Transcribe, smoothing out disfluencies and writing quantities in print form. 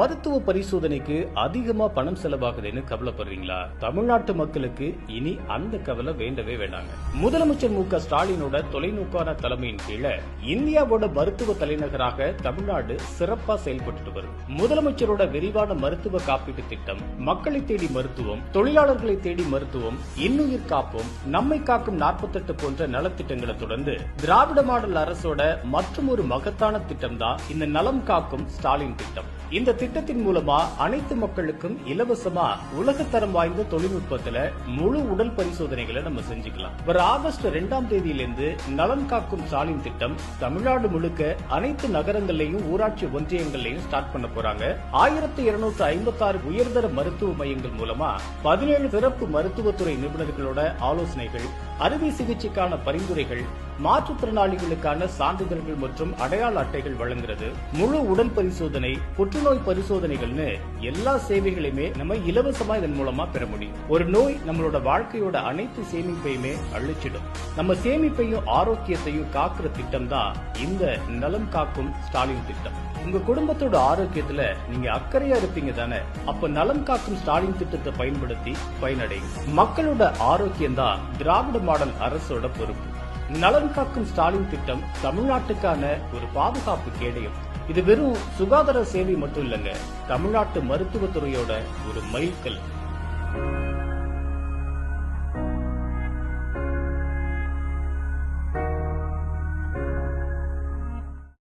மருத்துவ பரிசோதனைக்கு அதிகமா பணம் செலவாகுதுன்னு கவலைப்படுறீங்களா? தமிழ்நாட்டு மக்களுக்கு இனி அந்த கவலை வேண்டவே வேண்டாங்க. முதலமைச்சர் மு க ஸ்டாலினோட தொலைநோக்கான தலைமையின் கீழே இந்தியாவோட மருத்துவ தலைநகராக தமிழ்நாடு சிறப்பா செயல்பட்டு வருது. முதலமைச்சரோட விரிவான மருத்துவ காப்பீட்டு திட்டம், மக்களை தேடி மருத்துவம், தொழிலாளர்களை தேடி மருத்துவம், இன்னுயிர் காப்போம், நம்மை காக்கும் 48 போன்ற நலத்திட்டங்களை தொடர்ந்து திராவிட மாடல் அரசோட மற்றும் ஒரு மகத்தான திட்டம் தான் இந்த நலம் காக்கும் ஸ்டாலின் திட்டம். இந்த திட்டத்தின் மூலமா அனைத்து மக்களுக்கும் இலவசமா உலகத்தரம் வாய்ந்த தொழில்நுட்பத்துல முழு உடல் பரிசோதனைகளை நம்ம செஞ்சுக்கலாம். வர ஆகஸ்ட் 2ஆம் தேதியிலிருந்து நலன் காக்கும் ஸ்டாலின் திட்டம் தமிழ்நாடு முழுக்க அனைத்து நகரங்கள்லயும் ஊராட்சி ஒன்றியங்கள்லயும் ஸ்டார்ட் பண்ண போறாங்க. 1256 உயர்தர மருத்துவ மையங்கள் மூலமா 17 சிறப்பு மருத்துவத்துறை நிபுணர்களோட ஆலோசனைகள், அறுவை சிகிச்சைக்கான பரிந்துரைகள், மாற்றுத்திறனாளிகளுக்கான சான்றிதழ்கள் மற்றும் அடையாள அட்டைகள் வழங்குறது, முழு உடல் பரிசோதனை, புற்றுநோய் பரிசோதனைகள்னு எல்லா சேவைகளையுமே நம்ம இலவசமா இதன் மூலமா பெற முடியும். ஒரு நோய் நம்மளோட வாழ்க்கையோட அனைத்து சேமிப்பையுமே அழிச்சிடும். நம்ம சேமிப்பையும் ஆரோக்கியத்தையும் காக்குற திட்டம் தான் இந்த நலம் காக்கும் ஸ்டாலின் திட்டம். உங்க குடும்பத்தோட ஆரோக்கியத்துல நீங்க அக்கறையா இருப்பீங்க தானே? அப்ப நலம் காக்கும் ஸ்டாலின் திட்டத்தை பயன்படுத்தி பயனடையும். மக்களோட ஆரோக்கியம் தான் திராவிட மாடல் அரசோட பொறுப்பு. நலன் காக்கும் ஸ்டாலின் திட்டம் தமிழ்நாட்டுக்கான ஒரு பாதுகாப்பு கேடயம். இது வெறும் சுகாதார சேவை மட்டும் இல்லங்க, தமிழ்நாட்டு மருத்துவத்துறையோட ஒரு மைல்கல்.